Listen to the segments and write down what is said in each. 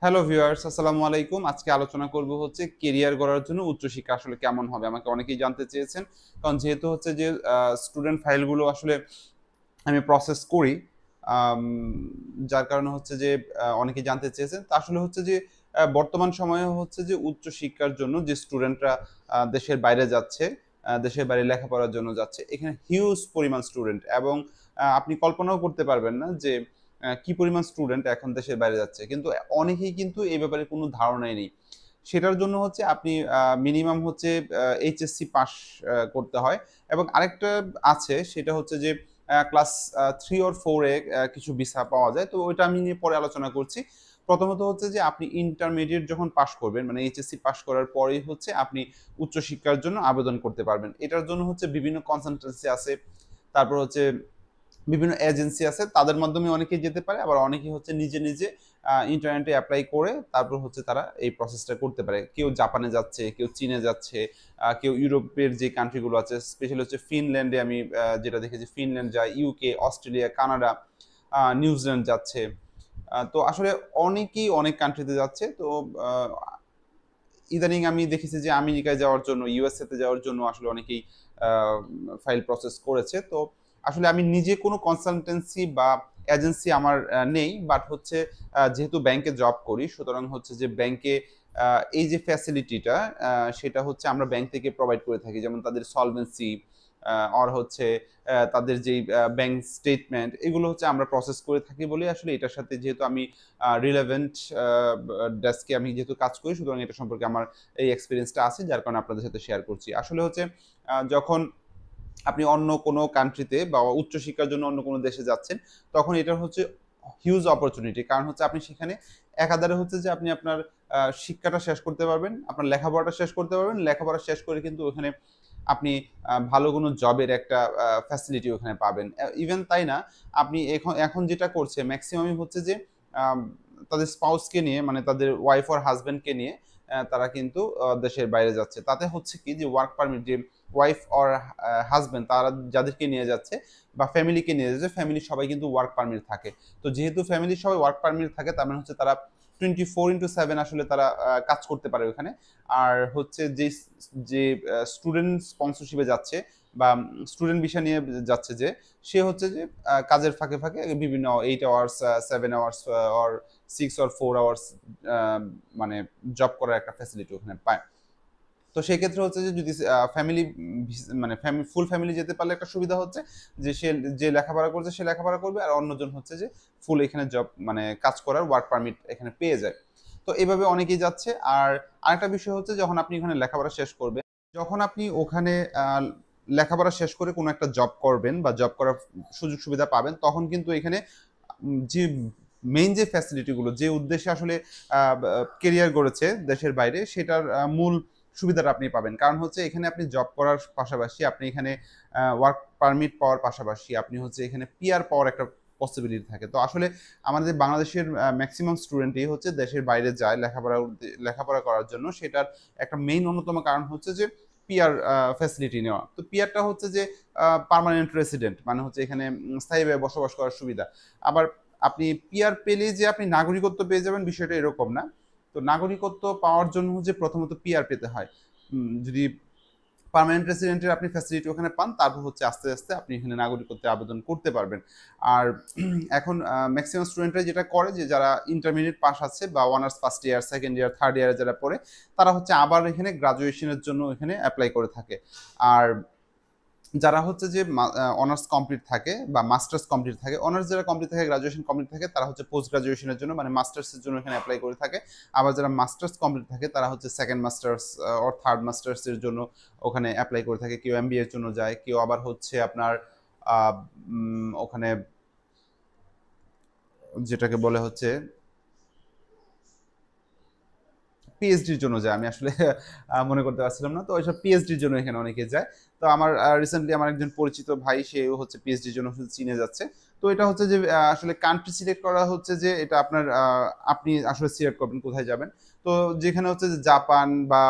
Hello viewers, আসসালামু আলাইকুম। আজকে আলোচনা করব হচ্ছে কেরিয়ার গড়ার জন্য উচ্চশিক্ষা আসলে কেমন হবে? আমাকে অনেকেই জানতে চেয়েছেন। কারণ যেহেতু হচ্ছে যে স্টুডেন্ট ফাইলগুলো আসলে আমি প্রসেস করি। আম যার কারণে হচ্ছে যে অনেকেই জানতে চেয়েছেন। তো আসলে হচ্ছে যে বর্তমান সময়ে হচ্ছে যে উচ্চশিক্ষার জন্য যে স্টুডেন্টরা দেশের বাইরে যাচ্ছে, দেশের বাইরে লেখাপড়ার জন্য যাচ্ছে। এখানে হিউজ পরিমাণ স্টুডেন্ট এবং আপনি কল্পনাও করতে পারবেন না যে কি পরিমাণ স্টুডেন্ট এখন দেশের বাইরে যাচ্ছে। কিন্তু অনেকেই কিন্তু এই ব্যাপারে কোনো ধারণাই নেই। সেটার জন্য হচ্ছে আপনি মিনিমাম হচ্ছে এইচএসসি পাস করতে হয় এবং আরেকটা আছে সেটা হচ্ছে যে ক্লাস 3 অর 4 এ কিছু ভিসা পাওয়া যায়। তো ওইটা আমি নিয়ে পরে আলোচনা করছি। প্রথমত হচ্ছে যে আপনি ইন্টারমিডিয়েট যখন পাস করবেন মানে এইচএসসি পাস করার পরেই হচ্ছে আপনি উচ্চশিক্ষার জন্য আবেদন করতে পারবেন। এটার জন্য হচ্ছে বিভিন্ন কনসালটেন্সি আছে। তারপর হচ্ছে বিভিন্ন এজেন্সি আছে তাদের মাধ্যমে অনেকেই যেতে পারে আবার অনেকেই হচ্ছে নিজে নিজে ইন্টারনেটে অ্যাপ্লাই করে তারপর হচ্ছে তারা এই প্রসেসটা করতে পারে। কেউ জাপানে যাচ্ছে, কেউ চীনে যাচ্ছে, কেউ ইউরোপের যে কান্ট্রিগুলো আছে স্পেশালি হচ্ছে ফিনল্যান্ডে আমি যেটা দেখেছি ফিনল্যান্ড যায়, ইউকে, অস্ট্রেলিয়া, কানাডা, নিউজিল্যান্ড যাচ্ছে। তো আসলে অনেকেই অনেক কান্ট্রিতে যাচ্ছে। তো আ ইদানিং আমি দেখেছি যে আমেরিকায় যাওয়ার জন্য, ইউএসএ তে যাওয়ার জন্য আসলে অনেকেই আ ফাইল প্রসেস করেছে। তো আসলে আমি নিজে কোনো কনসালটেন্সি বা এজেন্সি আমার নেই। বাট হচ্ছে যেহেতু ব্যাংকে জব করি, সুতরাং হচ্ছে যে ব্যাংকে আ এই যে ফ্যাসিলিটিটা আ সেটা হচ্ছে আমরা ব্যাংক থেকে প্রোভাইড করে থাকি। যেমন তাদের সলভেন্সি অর হচ্ছে তাদের যেই ব্যাংক স্টেটমেন্ট এগুলো হচ্ছে আমরা প্রসেস করে থাকি বলেই আসলে এটার সাথে যেহেতু আমি রিলেভেন্ট আ ডেস্কে আমি যেহেতু কাজ করি সুতরাং এটা সম্পর্কে আমার এই এক্সপেরিয়েন্সটা আছে যার কারণে আপনাদের সাথে শেয়ার করছি। আসলে হচ্ছে যখন আপনি অন্য কোনো কান্ট্রিতে বা উচ্চশিক্ষার জন্য অন্য কোনো দেশে যাচ্ছেন, তখন এটা হচ্ছে হিউজ অপরচুনিটি। কারণ হচ্ছে আপনি সেখানে একাধারে হচ্ছে যে আপনি আপনার শিক্ষাটা শেষ করতে পারবেন, আপনার লেখাপড়াটা শেষ করতে পারবেন। লেখাপড়া শেষ করে কিন্তু ওখানে আপনি ভালো কোনো জবের একটা ফ্যাসিলিটি ওখানে পাবেন। ইভেন তাই না, আপনি এখন এখন যেটা করছে মেক্সিমামই হচ্ছে যে আম তাদের স্পাউসকে নিয়ে মানে তাদের ওয়াইফ অর হাসব্যান্ডকে নিয়ে তারা কিন্তু দেশের বাইরে যাচ্ছে। তাতে হচ্ছে কি যে ওয়ার্ক পারমিট যে ওয়াইফ অর হাসব্যান্ড তারা যাদেরকে নিয়ে যাচ্ছে বা ফ্যামিলিকে নিয়ে যাচ্ছে, ফ্যামিলির সবাই কিন্তু ওয়ার্ক পারমিট থাকে। তো যেহেতু ফ্যামিলির সবাই ওয়ার্ক পারমিট থাকে তার মানে হচ্ছে তারা 24/7 আসলে তারা কাজ করতে পারে ওখানে। আর হচ্ছে যে স্টুডেন্ট স্পন্সরশিপে যাচ্ছে বা স্টুডেন্ট ভিসা নিয়ে যাচ্ছে যে, সে হচ্ছে যে কাজের ফাঁকে, ফাঁকে বিভিন্ন 8 hours 7 hours or 6 or 4 hours আ মানে জব করার একটা ফ্যাসিলিটি ওখানে পায়। তো সেক্ষেত্রে হচ্ছে যে যদি ফ্যামিলি মানে ফুল ফ্যামিলি যেতে পারলে একটা সুবিধা হচ্ছে যে সে যে লেখাপড়া করছে সে লেখাপড়া করবে আর অন্যজন হচ্ছে যে ফুল এখানে জব মানে কাজ করার ওয়ার্ক পারমিট এখানে পেয়ে যায়। তো এভাবে অনেকেই যাচ্ছে। আর আরেকটা বিষয় হচ্ছে যখন আপনি ওখানে লেখাপড়া শেষ করবেন, যখন আপনি ওখানে লেখাপড়া শেষ করে কোনো একটা জব করবেন বা জব করার সুযোগ সুবিধা পাবেন তখন কিন্তু এখানে যে মেইন যে ফ্যাসিলিটি গুলো যে উদ্দেশ্যে আসলে কেরিয়ার গড়েছে দেশের বাইরে সেটার মূল সুবিধাটা আপনি পাবেন। কারণ হচ্ছে এখানে আপনি জব করার পাশাপাশি আপনি এখানে ওয়ার্ক পারমিট পাওয়ার পাশাপাশি আপনি হচ্ছে এখানে পিআর পাওয়ার একটা পসিবিলিটি থাকে। তো আসলে আমাদের বাংলাদেশের মেক্সিমাম স্টুডেন্টই হচ্ছে দেশের বাইরে যায় লেখাপড়া করার জন্য। সেটার একটা মেইন অন্যতম কারণ হচ্ছে যে পিআর ফ্যাসিলিটি নেওয়া। তো পিআরটা হচ্ছে যে পার্মানেন্ট রেসিডেন্ট মানে হচ্ছে এখানে স্থায়ীভাবে বসবাস করার সুবিধা। আবার আপনি পিআর পেলেই যে আপনি নাগরিকত্ব পেয়ে যাবেন বিষয়টা এরকম না। তো নাগরিকত্ব পাওয়ার জন্য হচ্ছে প্রথমত পিআর পেতে হয়। যদি পার্মানেন্ট রেসিডেন্টের আপনি ফ্যাসিলিটি ওখানে পান তারপর হচ্ছে আস্তে আস্তে আপনি এখানে নাগরিকত্বে আবেদন করতে পারবেন। আর এখন ম্যাক্সিমাম স্টুডেন্টরা যেটা করে যে যারা ইন্টারমিডিয়েট পাস আছে বা honours first year, second year, third ইয়ারে যারা পড়ে তারা হচ্ছে আবার এখানে গ্রাজুয়েশনের জন্য এখানে অ্যাপ্লাই করে থাকে। আর যারা হচ্ছে যে অনার্স কমপ্লিট থাকে বা মাস্টার্স কমপ্লিট থাকে, অনার্স যারা কমপ্লিট থাকে গ্রাজুয়েশন কমপ্লিট থাকে তারা হচ্ছে পোস্ট গ্রাজুয়েশনের জন্য মানে মাস্টার্সের জন্য এখানে অ্যাপ্লাই করে থাকে। আবার যারা মাস্টার্স কমপ্লিট থাকে তারা হচ্ছে সেকেন্ড মাস্টার্স অর থার্ড মাস্টার্সের জন্য ওখানে অ্যাপ্লাই করে থাকে। কেউ এমবিএ এর জন্য যায়, কেউ আবার হচ্ছে আপনার ওখানে যেটাকে বলে হচ্ছে পিএইচডির জন্য যায়। আমি আসলে মনে করতে পারছিলাম না। তো ওইসব পিএইচডির জন্য এখানে অনেকে যায়। তো আমার রিসেন্টলি আমার একজন পরিচিত ভাই সেও হচ্ছে পিএইচডির জন্য শুধু চীনে যাচ্ছে। তো এটা হচ্ছে যে আসলে কান্ট্রি সিলেক্ট করা হচ্ছে যে এটা আপনার আপনি আসলে সিলেক্ট করবেন কোথায় যাবেন। তো যেখানে হচ্ছে যে জাপান বা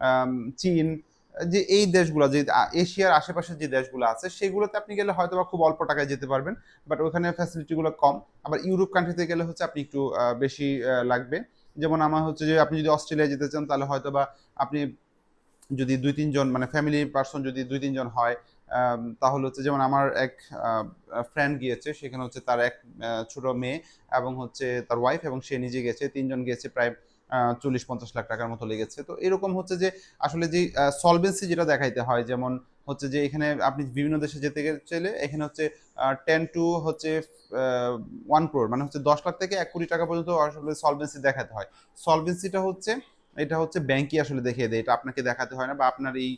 আম চীন যে এই দেশগুলা যে এশিয়ার আশেপাশের যে দেশগুলো আছে সেগুলোতে আপনি গেলে হয়তোবা খুব অল্প টাকায় যেতে পারবেন। বাট ওখানে ফ্যাসিলিটি গুলো কম। আবার ইউরোপ কান্ট্রিতে গেলে হচ্ছে আপনি একটু বেশি লাগবে। যেমন আমার হচ্ছে যে আপনি যদি অস্ট্রেলিয়া যেতে চান তাহলে হয়তো বা আপনি যদি ২-৩ জন মানে ফ্যামিলি পারসন যদি ২-৩ জন হয়, তাহলে হচ্ছে যেমন আমার এক ফ্রেন্ড গিয়েছে, সেখানে হচ্ছে তার এক ছোট মেয়ে এবং হচ্ছে তার ওয়াইফ এবং সে নিজে গেছে। ৩ জন গিয়েছে, প্রায় ৪০-৫০ লাখ টাকার মতো লেগেছে। তো এরকম হচ্ছে যে আসলে যে সলভেন্সি যেটা দেখাইতে হয়, যেমন হচ্ছে যে এখানে আপনি বিভিন্ন দেশে যেতে চাইলে এখানে হচ্ছে 10 টু হচ্ছে 1 crore মানে হচ্ছে ১০ লাখ থেকে ১ কোটি টাকা পর্যন্ত আসলে সলভেন্সি দেখাতে হয়। সলভেন্সিটা হচ্ছে এটা হচ্ছে ব্যাংকই আসলে দেখিয়ে দেয়। এটা আপনাকে দেখাতে হয় না বা আপনার এই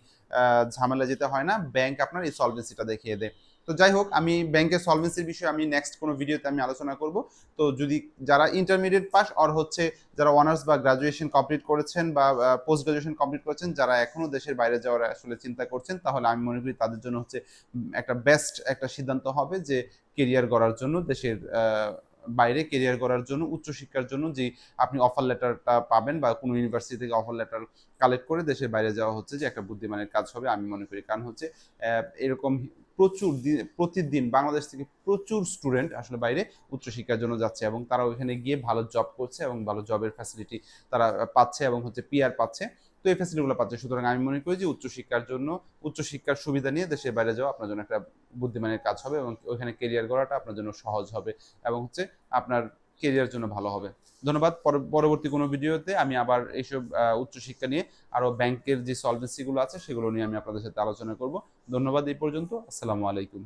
ঝামেলা যেতে হয় না। ব্যাংক আপনার এই সলভেন্সিটা দেখিয়ে দেয়। তো যাই হোক, আমি ব্যাংকের সলভেন্সির বিষয়ে আমি নেক্সট কোনো ভিডিওতে আমি আলোচনা করব। তো যদি যারা ইন্টারমিডিয়েট পাস আর হচ্ছে যারা অনার্স বা গ্র্যাজুয়েশন কমপ্লিট করেছেন বা পোস্ট গ্র্যাজুয়েশন কমপ্লিট করেছেন, যারা এখনো দেশের বাইরে যাওয়ার আসলে চিন্তা করছেন, তাহলে আমি মনে করি তাদের জন্য হচ্ছে একটা বেস্ট একটা সিদ্ধান্ত হবে যে কেরিয়ার গড়ার জন্য দেশের বাইরে কেরিয়ার করার জন্য, উচ্চশিক্ষার জন্য যে আপনি অফার লেটারটা পাবেন বা কোনো ইউনিভার্সিটি থেকে অফার লেটার কালেক্ট করে দেশের বাইরে যাওয়া হচ্ছে যে একটা বুদ্ধিমানের কাজ হবে আমি মনে করি। কারণ হচ্ছে এরকম প্রতিদিন বাংলাদেশ থেকে প্রচুর স্টুডেন্ট আসলে বাইরে উচ্চশিক্ষার জন্য যাচ্ছে এবং তারা ওইখানে গিয়ে ভালো জব করছে এবং ভালো জবের ফ্যাসিলিটি তারা পাচ্ছে এবং হচ্ছে পিআর পাচ্ছে। তো এই ফ্যাসিলিটিগুলো পাচ্ছে। সুতরাং আমি মনে করি যে উচ্চশিক্ষার জন্য উচ্চশিক্ষার সুবিধা নিয়ে দেশের বাইরে যাওয়া আপনার জন্য একটা বুদ্ধিমানের কাজ হবে এবং ওইখানে কেরিয়ার গড়াটা আপনার জন্য সহজ হবে এবং হচ্ছে আপনার কেরিয়ার জন্য ভালো হবে। ধন্যবাদ। পরবর্তী কোনো ভিডিওতে আমি আবার এইসব উচ্চশিক্ষা নিয়ে আরও ব্যাংকের যে সলভেন্সিগুলো আছে সেগুলো নিয়ে আমি আপনাদের সাথে আলোচনা করব। ধন্যবাদ এই পর্যন্ত। আসসালামু আলাইকুম।